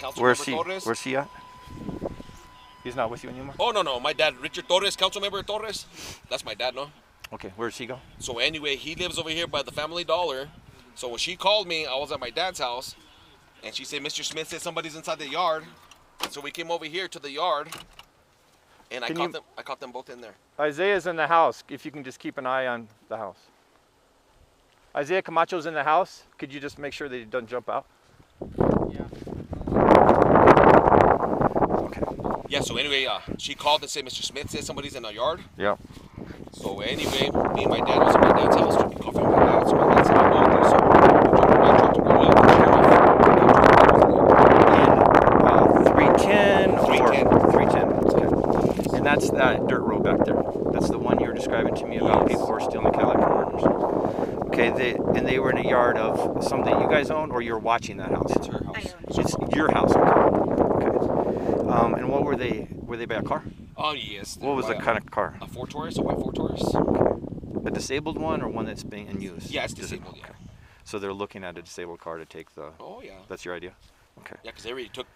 Councilmember Torres. Where's he at? He's not with you anymore? Oh, no. My dad, Richard Torres, Councilmember Torres. That's my dad, no? Okay, where's he go? So anyway, he lives over here by the Family Dollar. So when she called me, I was at my dad's house. And she said, Mr. Smith said somebody's inside the yard. And so we came over here to the yard. And I caught them both in there. Isaiah's in the house. If you can just keep an eye on the house. Isaiah Camacho's in the house. Could you just make sure that he doesn't jump out? Yeah. Okay. Yeah, so anyway, she called and said, Mr. Smith said somebody's in our yard. Yeah. So anyway, me and my dad was at my dad's house drinking coffee with my dad. So my dad said, I'm going there. So we jumped in my truck to go look. And 310 310. Okay. And that's that dirt road back there. That's the one you were describing to me about people who are stealing Cadillac Converters. Okay, they were in a yard of something you guys own, or you're watching that house? It's her house. I own it. It's your house, okay. And what were they? Were they by a car? Oh, yes. What was the kind of car? A Ford Taurus, a white Ford Taurus. A disabled one, or one that's being in use? Yeah, it's disabled, yeah. Okay. So they're looking at a disabled car to take the... Oh, yeah. That's your idea? Okay. Yeah, because they already took...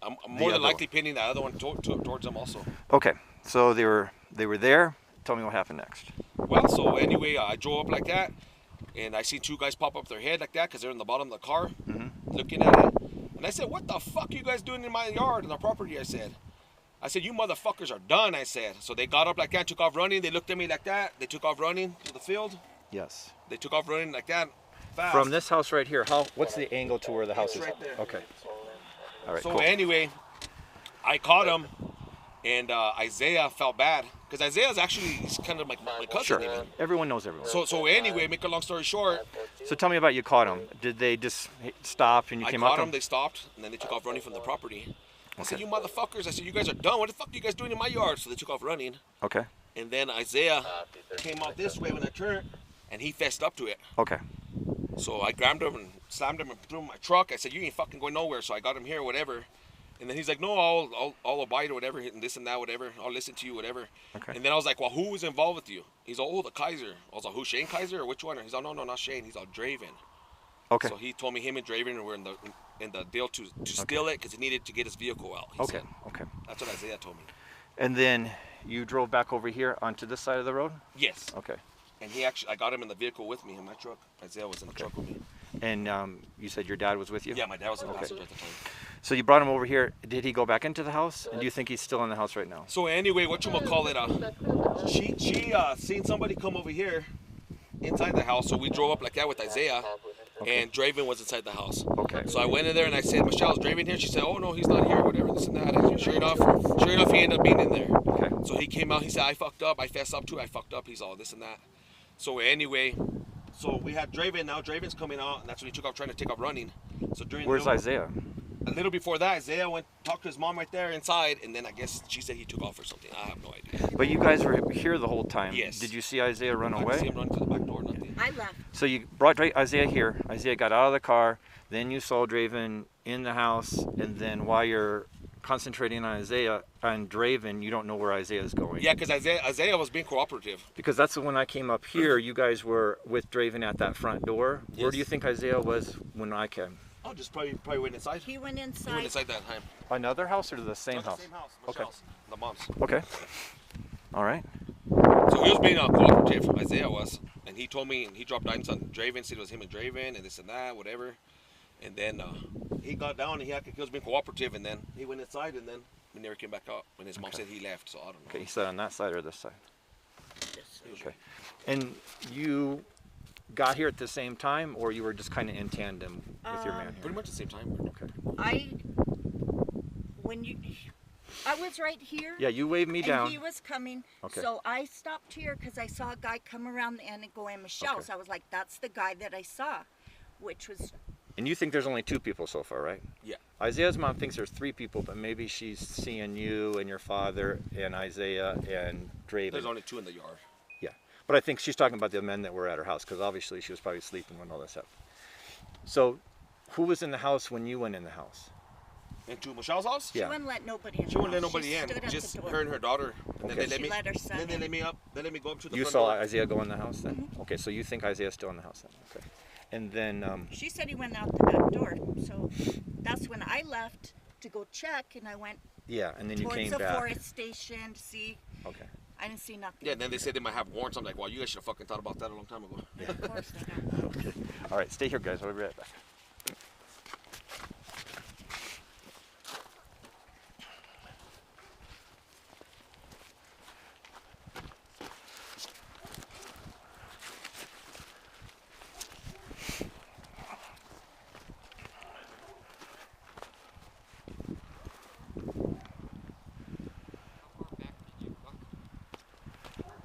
I'm more than likely pinning that other one towards them also. Okay, so they were there. Tell me what happened next. Well, so anyway, I drove up like that, and I see two guys pop up their head like that because they're in the bottom of the car, looking at it. And I said, what the fuck you guys doing in my yard, in the property, I said, you motherfuckers are done, I said. So they got up like that, took off running. They looked at me like that. They took off running to the field. Yes. They took off running like that, fast. From this house right here, what's the angle to where the house is? Right there. Okay. All right, So cool. anyway, I caught him, and Isaiah felt bad. Because Isaiah's actually, he's kind of like my cousin. Sure. Even. Everyone knows everyone. So anyway, make a long story short. So tell me about you caught them. Did they just stop and you came up I to caught them? them, they stopped, and then they took off running from the property. I said, Okay. you motherfuckers, I said, you guys are done. What the fuck are you guys doing in my yard? So they took off running. Okay. And then Isaiah came out this way when I turned, and he fessed up to it. Okay. So I grabbed him and slammed him and threw him in my truck. I said, you ain't fucking going nowhere. So I got him here, whatever. And then he's like, no, I'll abide or whatever, and this and that, whatever. I'll listen to you, whatever. Okay. And then I was like, well, who was involved with you? He's like, oh, the Kaiser. I was like, who, Shane Kaiser or which one? He's like, no, not Shane. He's like, Draven. Okay. So he told me him and Draven were in the deal to steal it because he needed to get his vehicle out. He said. Okay. That's what Isaiah told me. And then you drove back over here onto this side of the road? Yes. Okay. And I got him in the vehicle with me in my truck. Isaiah was in the truck with me. And you said your dad was with you? Yeah, my dad was in the passenger at the time. So you brought him over here. Did he go back into the house? And do you think he's still in the house right now? So anyway, she seen somebody come over here inside the house. So we drove up like that with Isaiah, and Draven was inside the house. Okay. So I went in there and I said, Michelle, is Draven here? She said, oh no, he's not here, whatever, this and that. And sure enough, he ended up being in there. Okay. So he came out, he said, I fucked up, I fessed up to it, I fucked up, he's all this and that. So anyway, so we have Draven now, Draven's coming out, and that's when he took off trying to take off running. So Where's Isaiah? A little before that, Isaiah went talked to his mom right there inside, and then I guess she said he took off or something. I have no idea. But you guys were here the whole time. Yes. Did you see Isaiah run I away? didn't see him run to the back door, nothing. I left. So you brought Isaiah here. Isaiah got out of the car. Then you saw Draven in the house. And then while you're concentrating on Draven, you don't know where Isaiah is going. Yeah, because Isaiah was being cooperative. Because that's when I came up here. You guys were with Draven at that front door. Yes. Where do you think Isaiah was when I came? Oh, just probably went inside. He went inside. He went inside that time. Another house or the same Not house? The same house. Okay. Michelle's, the mom's. Okay. All right. So he was being cooperative. Isaiah was, and he told me, and he dropped dimes on Draven. Said it was him and Draven, and this and that, whatever. And then he got down, and he was being cooperative, and then he went inside, and then we never came back up. And his mom said he left, so I don't know. Okay. He sat on that side or this side? This Okay. And you got here at the same time, or you were just kind of in tandem with your man here? Pretty much the same time. Okay. I was right here. Yeah, you waved me down. And he was coming. Okay. So I stopped here because I saw a guy come around the end and go in Michelle. Okay. So I was like, that's the guy that I saw, which was... And you think there's only 2 people so far, right? Yeah. Isaiah's mom thinks there's 3 people, but maybe she's seeing you and your father and Isaiah and Draven. There's only 2 in the yard. Yeah. But I think she's talking about the men that were at her house, because obviously she was probably sleeping when all this happened. So who was in the house when you went in the house? Into Michelle's house? Yeah. She wouldn't let nobody in. She wouldn't let She nobody in. stood at Just the door. her and her daughter. And Okay. then She let her son then they in. let me up. They let me go up to the You front saw door. Isaiah go in the house then? Okay, so you think Isaiah's still in the house then? Okay. And then... She said he went out the back door. So that's when I left. to go check, and I went Yeah, and then you towards came the back. forest station to see. Okay. I didn't see nothing. Yeah, and then they said they might have warrants. I'm like, well, you guys should have fucking thought about that a long time ago. Yeah. Of course they have. Okay. All right, stay here, guys. I'll be right back.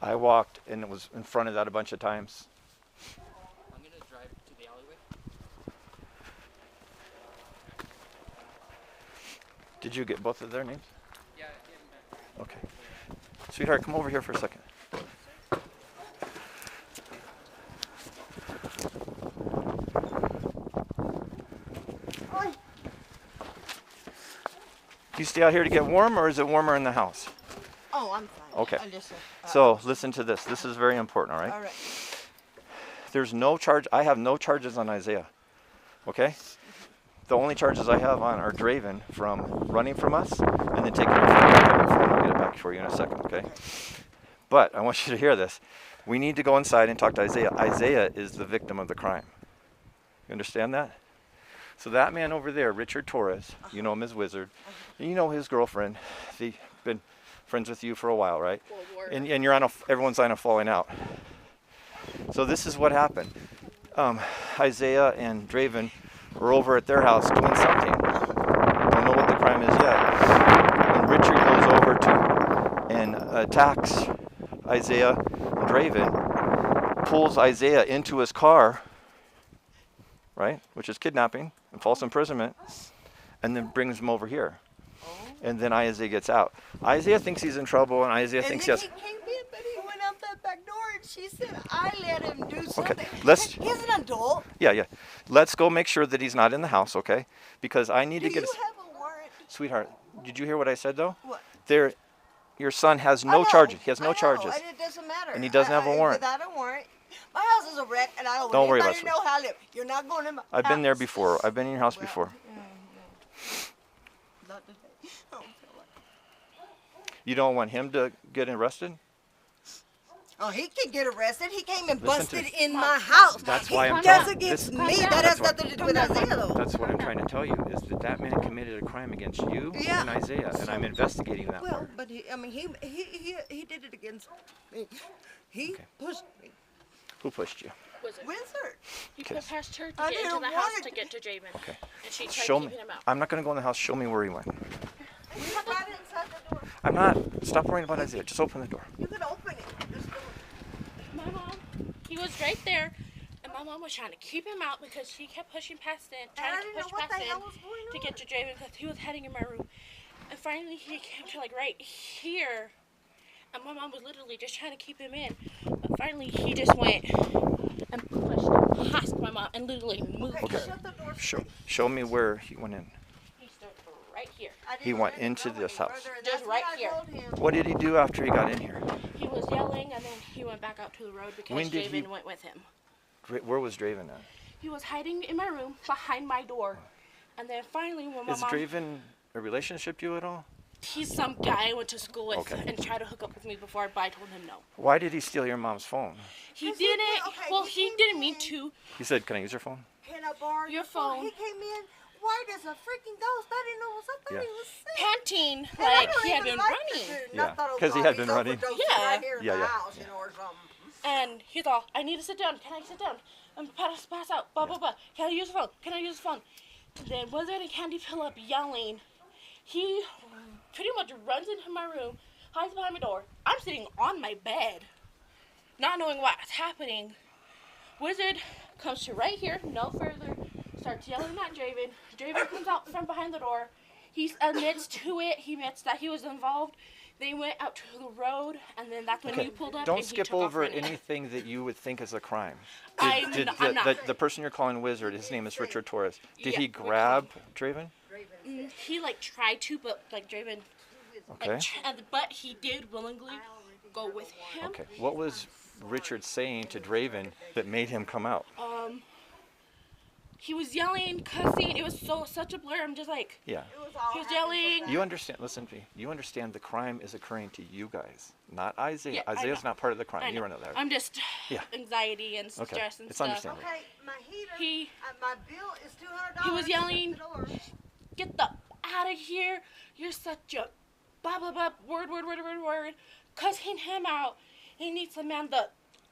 I walked and it was in front of that a bunch of times. I'm gonna drive to the alleyway. Did you get both of their names? Yeah, yeah. Okay. Sweetheart, come over here for a second. Do you stay out here to get warm, or is it warmer in the house? Oh, I'm fine. Okay. I just, So listen to this. This is very important, all right? all right. There's no charge. I have no charges on Isaiah. Okay? The only charges I have on are Draven from running from us and then taking your phone. I'll get it back for you in a second, okay? But I want you to hear this. We need to go inside and talk to Isaiah. Isaiah is the victim of the crime. You understand that? So that man over there, Richard Torres, you know him as Wizard. You know his girlfriend. They've been friends with you for a while, right? And you're on everyone's on a falling out. So this is what happened. Isaiah and Draven were over at their house doing something. Don't know what the crime is yet. And Richard goes over to and attacks Isaiah and Draven, pulls Isaiah into his car, right, which is kidnapping and false imprisonment, and then brings him over here. And then Isaiah gets out. Isaiah thinks he's in trouble, and Isaiah And thinks then yes. he came in, but he went out that back door, and she said, I let him do something. let's- He's an adult. Yeah. Let's go make sure that he's not in the house, okay? Because I need Do to get. you have a warrant? Sweetheart, did you hear what I said though? What? Your son has I no know, charges. He has I no know, charges. And it doesn't matter. And he doesn't have a warrant. Without a warrant. My house is a wreck, and I don't Don't want worry about anybody to know how I live. You're not going to my I've been there house. before. I've been in your house Well, before. Not today. I don't feel like You don't want him to get arrested? Oh, he can get arrested. He came and Listen to busted me. in my house. That's he why I'm does telling- against this- me. Calm That down. has That's nothing to do with Isaiah, though. That's what I'm trying to tell you, is that man committed a crime against you Yeah. and Isaiah, and I'm investigating that Well, part. but he did it against me. He Okay. pushed me. Who pushed you? Wizard. He Okay. put past her to I get into didn't the house want to it. get to Javen. Okay. And she tried Show me. keeping him out. I'm not going to go in the house. Show me where he went. He's right inside the door. I'm not. Stop worrying about Isaiah. Just open the door. You can open it. Just go. My mom, he was right there, and my mom was trying to keep him out because she kept pushing past him, And I trying didn't to know push what past the hell him was going to on. get to Javen because he was heading in my room. And finally, he came to like right here, and my mom was literally just trying to keep him in. But finally, he just went and pushed past my mom and literally moved. Okay, her. shut the door. Show me where he went in. He stood right here. I didn't He went let him into go this any house. further, and Just that's right what I here. told him. What did he do after he got in here? He was yelling, and then he went back out to the road because When did he- Javen went with him. Where was Draven at? He was hiding in my room behind my door. And then finally, when my Is mom, Draven a relationship to you at all? he's some guy I went to school with Okay. and tried to hook up with me before, but I told him no. Why did he steal your mom's phone? He Yes, he didn't. did. Okay, Well, he he came didn't mean in. to. He said, "Can I use your phone?" Can I borrow Your phone? phone. He came in white as a freaking ghost. I didn't know what was up. I thought Yeah. he was sick. Panting And I like don't he had even been like running. the dude. And Yeah, I thought, oh, 'cause he God, had he's been running. overdosing Yeah. right here in Yeah, the yeah. house, you know, or something. And he's all, I need to sit down. Can I sit down? I'm about to pass out. Blah, blah, blah. Can I use the phone? Can I use the phone? Then Wizard and Candy fill up yelling. He pretty much runs into my room, hides behind my door. I'm sitting on my bed, not knowing what's happening. Wizard comes to right here, no further, starts yelling at Draven. Draven comes out from behind the door. He admits to it. He admits that he was involved. They went out to the road, and then that's when you pulled up. Don't and he skip took off over running. anything that you would think is a crime. I'm not. The person you're calling Wizard, his name is Richard Torres. Did Yeah, he grab Draven? He like tried to, but like Draven, Okay. like, but he did willingly go with him. Okay. What was Richard saying to Draven that made him come out? he was yelling, cussing. It was such a blur. I'm just like, Yeah. It was all he was happening so yelling. fast. You understand, listen to me. You understand the crime is occurring to you guys, not Isaiah. Yeah, I Isaiah's know. not part of the I crime. You know. know that. I'm just Yeah. anxiety and Okay. stress and It's stuff. understandable. Okay, my heater. He- My bill is $200. He was Shut yelling. the door. Get the out of here. You're such a blah, blah, blah, word, cussing him out. He needs to man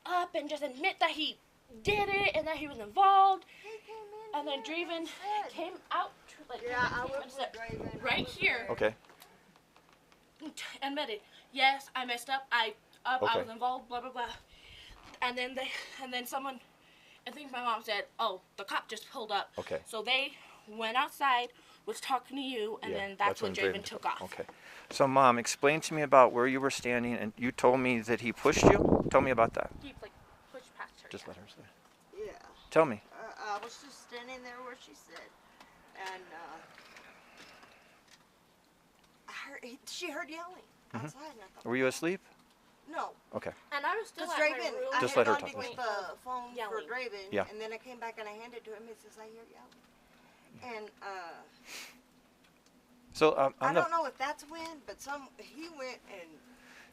up and just admit that he did it and that he was involved. He came in And then here Draven and said- came out, like, Yeah, I came went and with said, Draven. I right was here. there. Okay. Admitted, yes, I messed up. I Okay. was involved. Blah blah blah. And then someone, I think my mom said, "Oh, the cop just pulled up." Okay. So they went outside, was talking to you, and Yeah, then that's when Draven Draven took off. Okay. So, Mom, explain to me about where you were standing, and you told me that he pushed you. Tell me about that. He like pushed past her. Just yeah. let her say. Yeah. Tell me. I was just standing there where she said, and she heard yelling outside. And I thought, Were you asleep? no, Okay. And I was still because at my Draven, room. I Just had let her gone to talk. get the phone Yelling. for Draven, Yeah. and then I came back and I handed it to him. He says, "I hear yelling," and So, I on the don't know if that's when, but he went and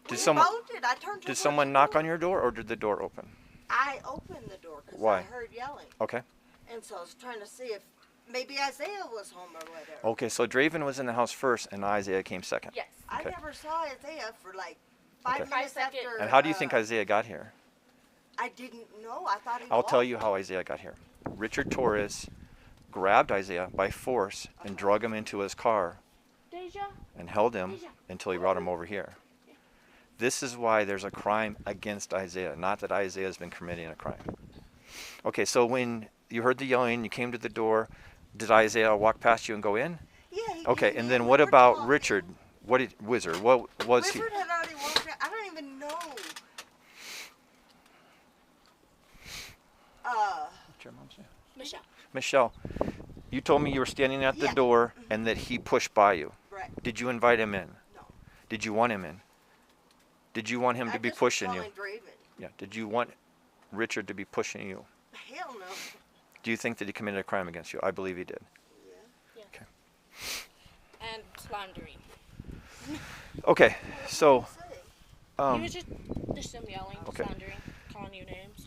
Did we someone- both did. I turned. did someone knock on your door, or did the door open? I opened the door because Why? I heard yelling, Okay. and so I was trying to see if maybe Isaiah was home or whatever. Okay. So Draven was in the house first, and Isaiah came second. Yes. I Okay. never saw Isaiah for like 5 Okay. minutes 5 seconds. after. And how do you think Isaiah got here? I didn't know. I thought he. I'll tell walked. you how Isaiah got here. Richard Torres grabbed Isaiah by force and drug him into his car Deja. and held him until he brought him over here. This is why there's a crime against Isaiah, not that Isaiah has been committing a crime. Okay, so when you heard the yelling, you came to the door, did Isaiah walk past you and go in? Yeah. He Okay, came and in, then we what were about talking. Richard? What did Wizard? What was he? Wizard had already walked out. I don't even know. What's your mom's name? Michelle. Michelle, you told me you were standing at the Yeah. door and that he pushed by you. Right. Did you invite him in? No. Did you want him in? Did you want him I to be just was pushing you? calling Draven. Yeah. Did you want Richard to be pushing you? Hell no. Do you think that he committed a crime against you? I believe he did. Yeah. And slandering. Okay, so Say. He was just him yelling, Okay. slandering, calling you names.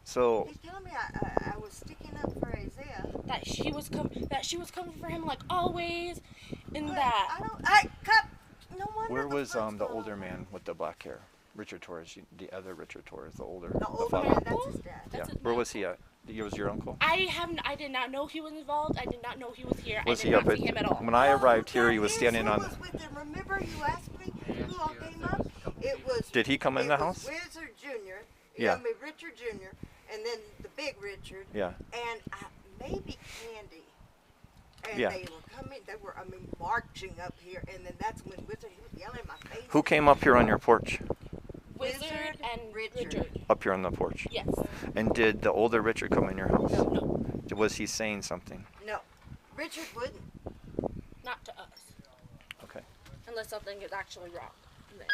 so He's telling me I was sticking up for Isaiah. That she was coming for him like always, and But that. I don't. Cut. No wonder. where was first the one- older man with the black hair? Richard Torres, the other Richard Torres, the older, The older father. man. That's his dad. Yeah. That's Where was he at? He was your uncle? I did not know he was involved. I did not know he was here. Was I he did up not at? see him at all. When I arrived here, he was Yes, standing who on. was with him? Remember you asked me who all came up? It was. Did he come in the It was house? Wizard Jr. Yeah. I mean Richard Jr. And then the big Richard. Yeah. And maybe Candy. And Yeah. they were coming. They were marching up here. And then that's when Wizard he was yelling in my face. Who came up here on your porch? Wizard and Richard. Richard. Up here on the porch. Yes. And did the older Richard come in your house? No, Was he saying something? No, Richard wouldn't. not to us. Okay. Unless something is actually wrong. Then.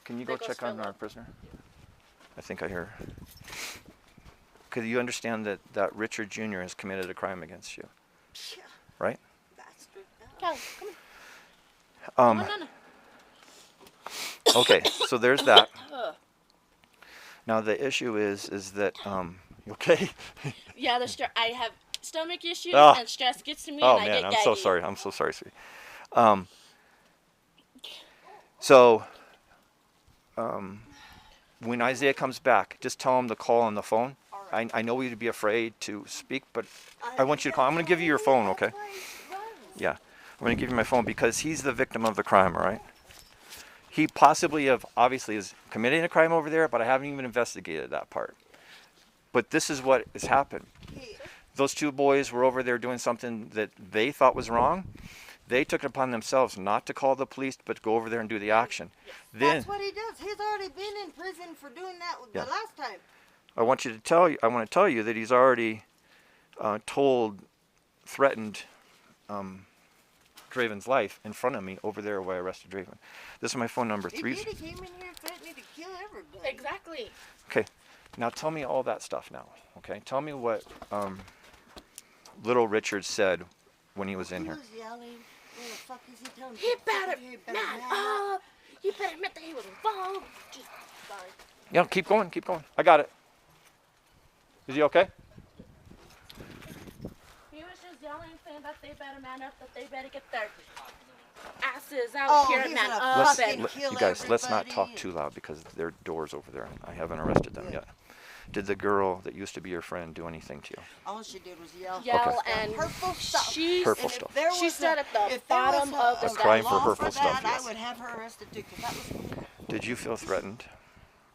Can you go There goes check on our Philip. prisoner? I think I hear. Because you understand that Richard Jr. has committed a crime against you, Yeah, right? that's good. Callie, come on. No. Okay, so there's that. Ugh. Now the issue is that you okay? Yeah, I have stomach issues Oh. and stress gets to me Oh and I man, get I'm gaggy. so sorry. I'm so sorry, sweetie. So when Isaiah comes back, just tell him to call on the phone. I know you'd be afraid to speak, but I want you to call. I'm going to give you your phone, okay? Yeah, I'm going to give you my phone because he's the victim of the crime, all right? He possibly obviously is committing a crime over there, but I haven't even investigated that part. But this is what has happened. Those two boys were over there doing something that they thought was wrong. They took it upon themselves not to call the police, but to go over there and do the action. Then That's what he does. He's already been in prison for doing that Yeah. the last time. I want to tell you that he's already threatened Draven's life in front of me over there where I arrested Draven. This is my phone number. He did. He came in here threatening to kill everybody. Exactly. Okay, Now tell me all that stuff now, okay? Tell me what little Richard said when he was in here. He was yelling. What the fuck is he telling? He better He man up. He better admit that he was involved. Just sorry. Yeah, keep going, keep going. I got it. Is he okay? He was just yelling, saying that they better man up, that they better get their asses out Oh, here he's and man gonna up. fucking And kill You guys, let's not talk everybody. too loud because there are doors over there. I haven't arrested them yet. Did the girl that used to be your friend do anything to you? All she did was yell. yell Okay. and Hurtful stuff. she's Hurtful And stuff. if there She was stood at the if there was bottom of the A crime for law hurtful that, stuff, yes. I would have her arrested too, 'cause that was. Did you feel threatened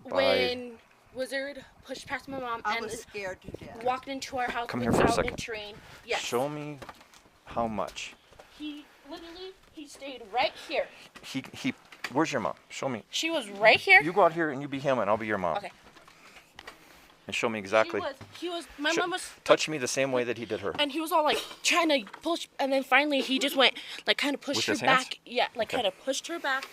by... when Wizard pushed past my mom I and was scared to death. walked into our house Come here for a without second. entering. Yes. Show me how much. He literally, he stayed right here. He, where's your mom? Show me. She was right here. You go out here and you be him and I'll be your mom. Okay. And show me exactly. My Sho- mom was, touch me the same way that he did her. and he was all like trying to push, and then finally he just went, like kind of pushed With her his hands? back. Yeah, like Okay. kind of pushed her back.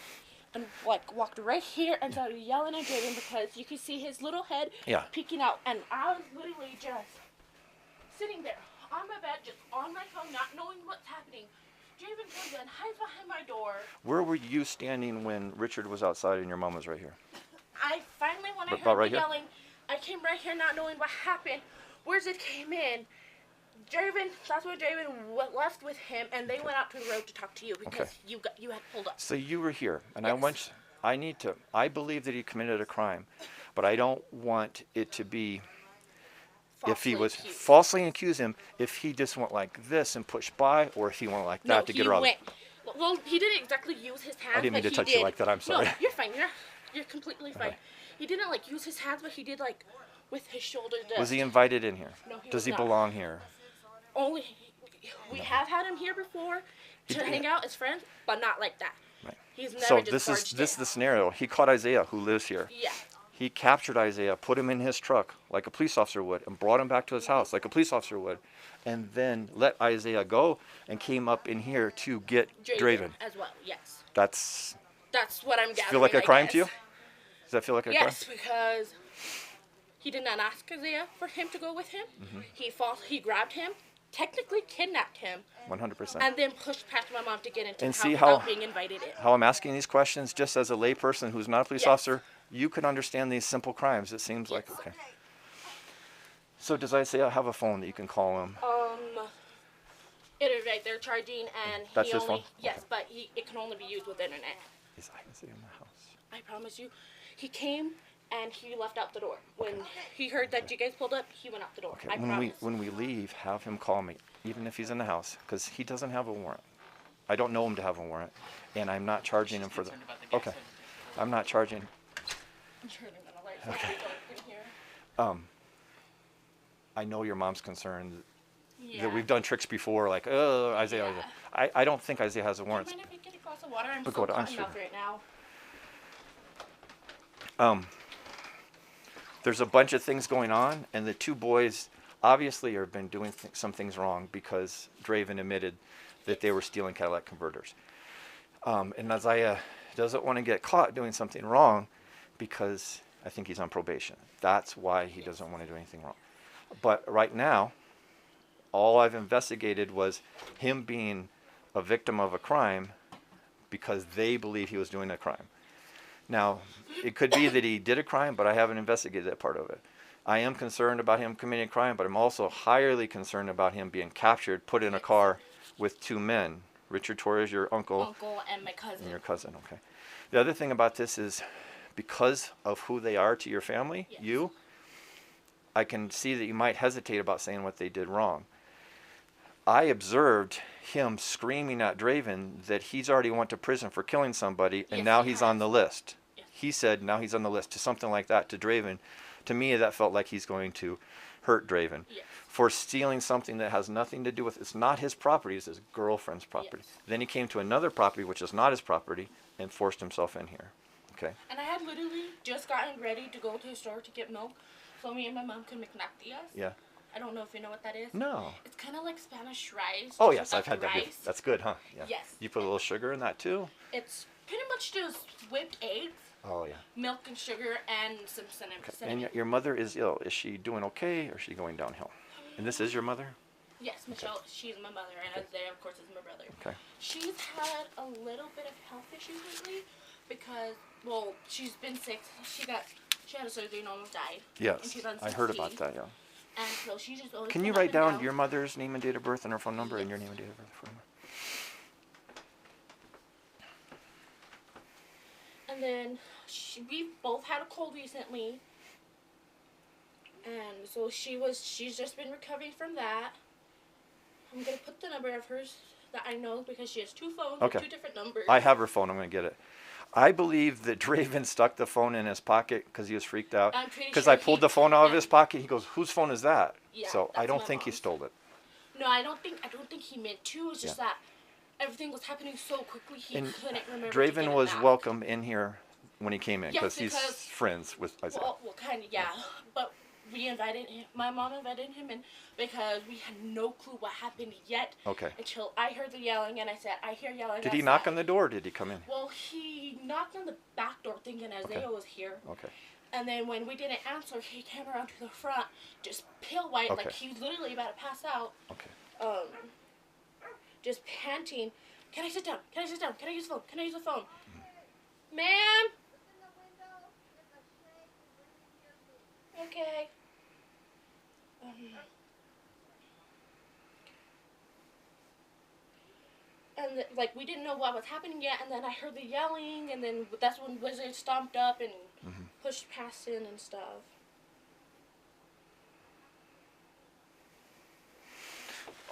And like walked right here and started yelling at Jaden because you could see his little head Yeah. peeking out, and I was literally just sitting there on my bed, just on my phone, not knowing what's happening. Jaden comes in, hides behind my door. Where were you standing when Richard was outside and your mom was right here? I finally, when I About heard right the here? yelling, I came right here not knowing what happened. Wizard came in. Draven, that's where Draven left with him, and they went out to the road to talk to you because Okay. you had pulled up. So you were here, and Yes. I believe that he committed a crime, but I don't want it to be, if he Falsely was accused. falsely accused him, if he just went like this and pushed by, or if he went like that to get her out. Well, he didn't exactly use his hands. I didn't mean but to touch he you did. like that, I'm sorry. No, you're fine. You're completely fine. Okay. He didn't like use his hands, but he did like with his shoulders. Was he invited in here? No, he Does was he not. belong here? Only we have had him here before He to did. hang out as friends, but not like that. Right. He's never So just this is barged in. the scenario. He caught Isaiah, who lives here. Yeah. He captured Isaiah, put him in his truck like a police officer would, and brought him back to his house like a police officer would, and then let Isaiah go and came up in here to get Draven. as well. Yes. That's That's what I'm gathering. feel like a I crime to you? guess. Does that feel like a Yes, because he did not ask Isaiah for him to go with him. Mm-hmm. He grabbed him, technically kidnapped him, crime? 100%. and then pushed past my mom to get into And the see house how- without being invited in. How I'm asking these questions, just as a layperson who's not a police Yes. officer, you can understand these simple crimes. It seems like, Yes. okay. So does Isaiah have a phone that you can call him? It is right there charging, and That's he his only phone? yes, but it can only be used with internet. Is Isaiah in the house? I promise you. He came and he left out the door. When he heard that you guys pulled up, he went out the door. Okay. I promise. When we leave, have him call me, even if he's in the house, because he doesn't have a warrant. I don't know him to have a warrant, and I'm not charging him for the. Concerned about the gas Okay, and- I'm not charging. I'm turning on the light so people can hear. I know your mom's concerned Yeah. that we've done tricks before, like, oh, Isaiah. Yeah. I don't think Isaiah has a Do you warrant. mind if I get a glass of water? I'm But so go to cotton answer. mouth right now. There's a bunch of things going on, and the two boys obviously have been doing some things wrong because Draven admitted that they were stealing Cadillac converters. And Isaiah doesn't want to get caught doing something wrong because I think he's on probation. That's why he doesn't want to do anything wrong. But right now, all I've investigated was him being a victim of a crime because they believe he was doing a crime. Now, it could be that he did a crime, but I haven't investigated that part of it. I am concerned about him committing a crime, but I'm also highly concerned about him being captured, put in a car with two men. Richard Torres, your uncle, And my cousin. and your cousin, okay. The other thing about this is because of who they are to your family, Yes. you, I can see that you might hesitate about saying what they did wrong. I observed him screaming at Draven that he's already went to prison for killing somebody, and Yes, now he he's on has. the list. Yes. He said now he's on the list, to something like that to Draven. To me, that felt like he's going to hurt Draven Yes. for stealing something that has nothing to do with, it's not his property, it's his girlfriend's property. Yes. Then he came to another property, which is not his property, and forced himself in here. Okay. And I had literally just gotten ready to go to the store to get milk so me and my mom could make tortillas. Yeah. I don't know if you know what that is. No. It's kind of like Spanish rice. Oh just yes, without I've had the that. rice. Before. That's good, huh? Yeah. Yes. You put a little sugar in that too. It's pretty much just whipped eggs Oh, yeah. milk and sugar and some cinnamon. Okay. And your mother is ill. Is she doing okay, or is she going downhill? And this is your mother? Yes, Michelle, she's my mother, and Isaiah, of course, is my brother. Okay. She's had a little bit of health issues lately because, well, she's been sick. She had a surgery and almost died. Yes, in 2016. I heard about that, yeah. And so she's just always Can been you up write and down your mother's name and date of birth and her phone number and your name and date of birth and phone number? And then we both had a cold recently. And so she's just been recovering from that. I'm going to put the number of hers that I know because she has two phones with two different numbers. I have her phone. I'm going to get it. I believe that Draven stuck the phone in his pocket because he was freaked out. I'm pretty Because sure I pulled the phone out of his pocket. He goes, "Whose phone is that?" Yeah, so I that's don't my think he mom's. stole it. No, I don't think he meant to. It's just that everything was happening so quickly he And couldn't remember. Draven was back. welcome in here when he came in Yes, he's friends with Isaiah. Well, kind of, yeah. But we invited him. My mom invited him in because we had no clue what happened yet. Okay. Until I heard the yelling, and I said, "I hear yelling." Did he knock on the door or did he come in? Well, he knocked on the back door thinking Isaiah was here. Okay. And then when we didn't answer, he came around to the front, just pale white, like he was literally about to pass out. Okay. Just panting. "Can I sit down? Can I sit down? Can I use the phone? Can I use the phone?" "Ma'am." "Okay." And like we didn't know what was happening yet, and then I heard the yelling, and then that's when Wizard stomped up and pushed past in and stuff.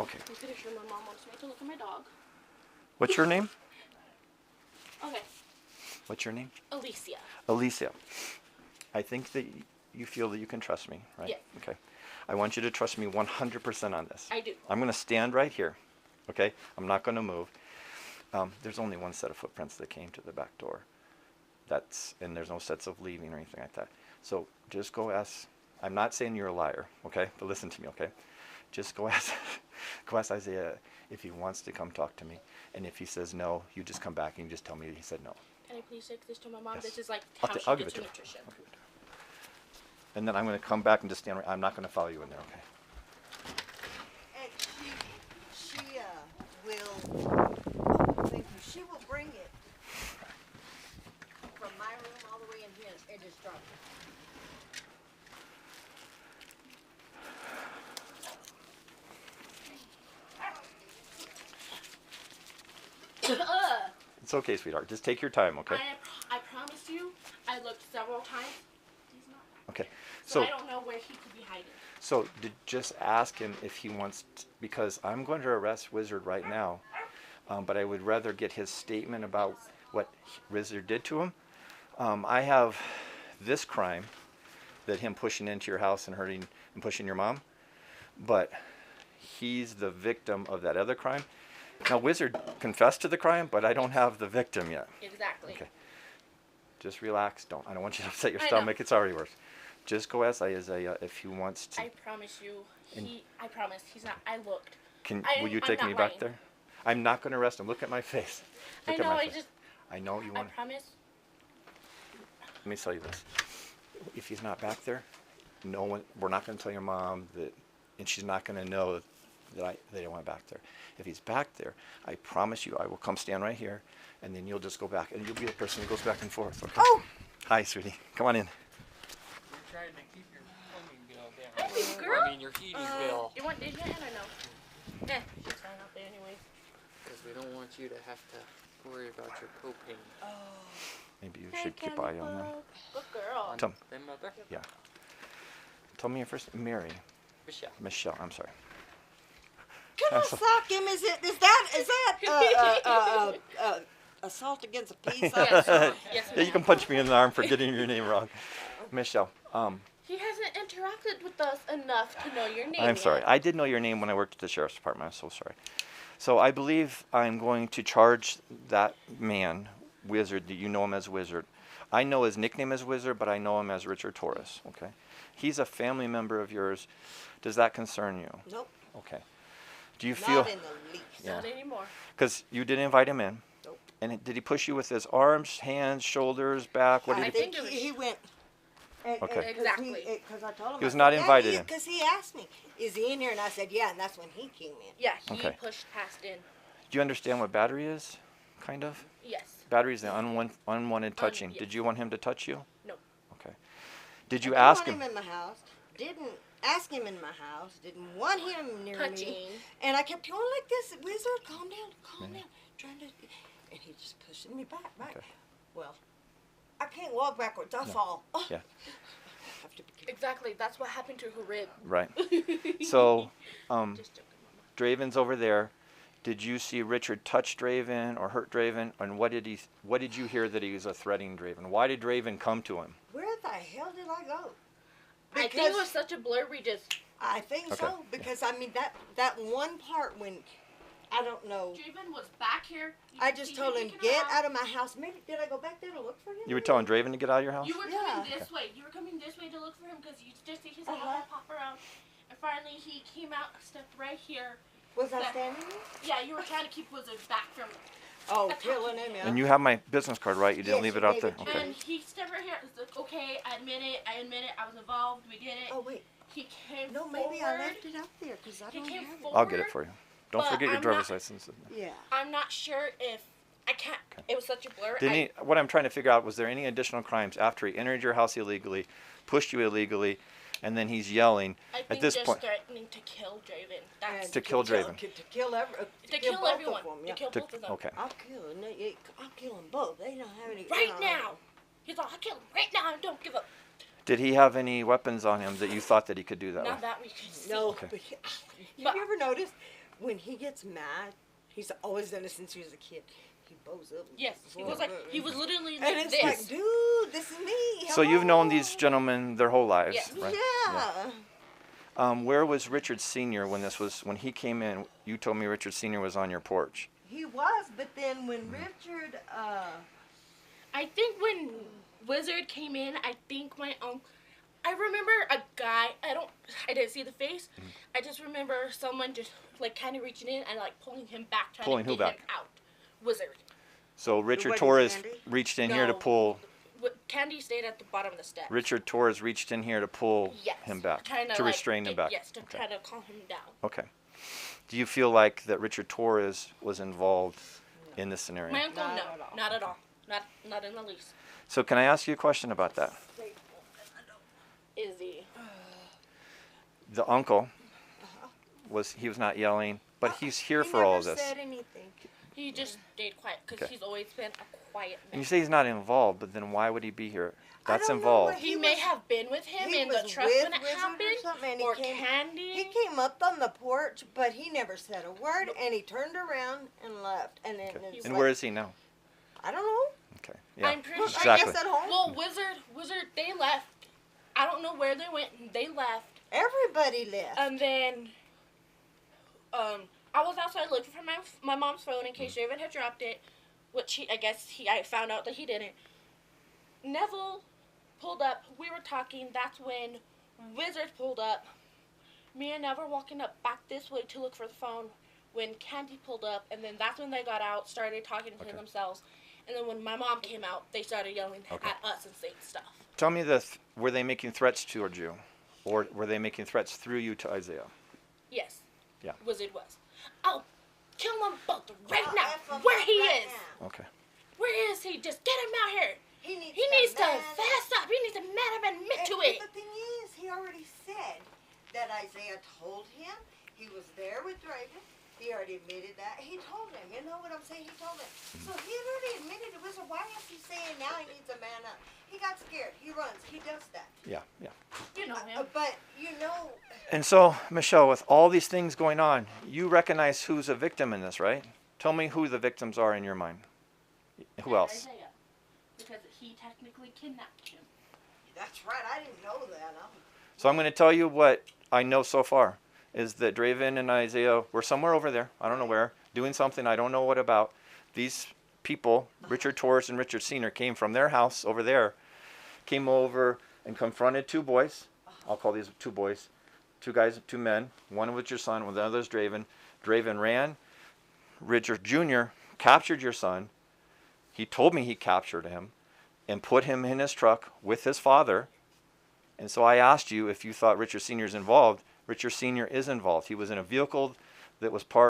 Okay. I'm pretty sure my mom wants me to look at my dog. What's your name? Okay. What's your name? Alicia. Alicia. I think that you feel that you can trust me, right? Yeah. Okay. I want you to trust me 100% on this. I do. I'm going to stand right here, okay? I'm not going to move. There's only one set of footprints that came to the back door. And there's no sets of leaving or anything like that. So just go ask. I'm not saying you're a liar, okay? But listen to me, okay? Just go ask Isaiah if he wants to come talk to me. And if he says no, you just come back and you just tell me he said no. Can I please take this to my mom? Yes. This is like how I'll she give gets it her to her. nutrition. Okay. And then I'm going to come back and just stand right. I'm not going to follow you in there, okay? And she will, thank you, she will bring it from my room all the way in here and just drop it. It's okay, sweetheart. Just take your time, okay? I promise you, I looked several times. He's not. Okay. So I don't know where he could be hiding. So just ask him if he wants, because I'm going to arrest Wizard right now, but I would rather get his statement about what Wizard did to him. I have this crime, that him pushing into your house and hurting and pushing your mom, but he's the victim of that other crime. Now, Wizard confessed to the crime, but I don't have the victim yet. Exactly. Okay. Just relax. I don't want you to upset your I know. stomach. It's already worse. Just go ask Isaiah if he wants to. I promise you, I promise, he's not, I looked. Will you take me back there? I'm not going to arrest him. Look at my face. Look I know, at my I face. just, I know you I want. promise. Let me tell you this. If he's not back there, no one. We're not going to tell your mom that, and she's not going to know that they don't want back there. If he's back there, I promise you, I will come stand right here, and then you'll just go back, and you'll be the person who goes back and forth. Okay? Oh! Hi, sweetie. Come on in. You're trying to keep your plumbing bill down. Hey, girl. I mean, your heating bill. You want this yet? I know. She's fine out there anyway. Because we don't want you to have to worry about your propane. Maybe you should keep eye on them. Good girl. Tell, Them mother? yeah. Tell me your first. Mary. Michelle. Michelle. I'm sorry. Can I sock him? Is that assault against a peace officer? Yes, Yeah, you can punch me in the arm for getting your name wrong. Michelle. He hasn't interacted with us enough to know your name I'm sorry. yet. I did know your name when I worked at the sheriff's department. I'm so sorry. So I believe I'm going to charge that man, Wizard, that you know him as Wizard. I know his nickname is Wizard, but I know him as Richard Torres. Okay. He's a family member of yours. Does that concern you? Nope. Okay. Do you feel? Not in the least. Yeah. Not anymore. Because you didn't invite him in. Nope. And did he push you with his arms, hands, shoulders, back? What did I he? think it was- he went. Okay. Exactly. Because I told him. He was not invited in. Because he asked me, "Is he in here?" And I said, "Yeah." And that's when he came in. Yeah, he Okay. pushed past in. Do you understand what battery is? Kind of. Yes. Battery is the unwanted touching. yes. Did you want him to touch you? No. Okay. Did you I didn't ask want him? in my house. Didn't ask him in my house. Didn't want him near me. Touching. And I kept going like this. Wizard, calm down, calm down. Trying to, and he just pushing me back. Okay. Well, I can't walk backwards. I'll fall. Yeah. I have to be careful. Exactly. That's what happened to her rib. Right. So, Just joking, Mama. Draven's over there. Did you see Richard touch Draven or hurt Draven? And what did you hear that he was a threatening Draven? Why did Draven come to him? Where the hell did I go? I think it was such a blur. We just. I think Okay. so because I mean that one part when I don't know. Draven was back here. I just told him get out of my house. Maybe did I go back there to look for him? You were telling Draven to get out of your house? You were Yeah. coming this way. You were coming this way to look for him because you just see his head pop around. And finally, he came out, stepped right here. Was I standing there? Yeah, you were trying to keep Wizard back from. Oh, killing him. Yeah. And you have my business card, right? You didn't Yes, leave it you out gave there? it to me. Okay. And he stepped right here. It's like, okay, I admit it. I was involved. We did it. Oh wait, He came no, forward. maybe I left it up there because I He don't came have it. forward. I'll get it for you. Don't But forget your I'm driver's not- license. Yeah. I'm not sure if I can't. Okay. It was such a blur. What I'm trying to figure out, was there any additional crimes after he entered your house illegally, pushed you illegally, and then he's yelling I think at this just point? threatening to kill Draven. That's To kill Draven. To kill to kill both everyone. Of them, To yeah. kill both of them. Okay. I'll kill them. I'll kill them both. They don't have any. Right now. He's like, I'll kill him right now and don't give up. Did he have any weapons on him that you thought that he could do that Now with? that we can see. No. Okay. But But- have you ever noticed when he gets mad? He's always done it since he was a kid. He bows up. Yes. He was like, he was literally And like it's this. like, dude, this is me. So you've known Hello. these gentlemen their whole lives, Yes. right? Yeah. Where was Richard Sr. when he came in? You told me Richard Sr. was on your porch. He was, but then when Richard, I think when Wizard came in, I think I remember a guy. I didn't see the face. I just remember someone just like kind of reaching in and like pulling him back, trying Pulling to who get back? him out. Wizard. So Richard wedding Torres candy? reached in here to No. pull. Candy stayed at the bottom of the steps. Richard Torres reached in here to pull Yes. him back, Trying to like, restrain him back. Yes, to Okay. try to calm him down. Okay. Do you feel like that Richard Torres was involved in this scenario? My uncle, Not no, at all. not at all, not in the least. So can I ask you a question about that? Is he? The uncle was not yelling, but he's here for all of this. He never said anything. He just stayed quiet because Okay. he's always been a quiet And you man. say he's not involved, but then why would he be here? I That's don't know involved. what He He may was- have been with him he in the was truck with when it Wizard or happened, something, and he or came- Candy. He came up on the porch, but he never said a word, and he turned around and left. And then Okay. it's And like, where is he now? I don't know. Okay. Yeah. I'm pretty Look, sure. I Exactly. guess at home. Well, Wizard, they left. I don't know where they went. They left, Everybody left. and then, I was outside looking for my mom's phone in case Raven had dropped it, which I found out that he didn't. Neville pulled up. We were talking. That's when Wizard pulled up. Me and Neville walking up back this way to look for the phone. When Candy pulled up, and then that's when they got out, started talking to Okay. themselves. And then when my mom came out, they started yelling Okay. at us and saying stuff. Tell me this: were they making threats towards you, or were they making threats through you to Isaiah? Yes. Yeah. Wizard was. I'll kill them both right I'll now. F 'em Where up he right is. now. Okay. Where is he? Just get him out here. He needs, He needs to man fess up. He needs to man up and admit to and it. the thing is, he already said that Isaiah told him he was there with Draven. He already admitted that. He told him. You know what I'm saying? He told him. So he had already admitted it. So why is he saying now he needs a man up? He got scared. He runs. He does that. Yeah. Yeah. You know him. But, you know, And so, Michelle, with all these things going on, you recognize who's a victim in this, right? Tell me who the victims are in your mind. Who else? Isaiah. Because he technically kidnapped him. that's right. I didn't know that. So I'm going to tell you what I know so far is that Draven and Isaiah were somewhere over there, I don't know where, doing something I don't know what about. These people, Richard Torres and Richard Sr., came from their house over there, came over and confronted two boys. I'll call these two boys. Two guys, two men. One was your son, the other is Draven. Draven ran. Richard Jr. captured your son, He told me he captured him and put him in his truck with his father. And so I asked you if you thought Richard Sr. is involved. Richard Sr. is involved. He was in a vehicle that was parked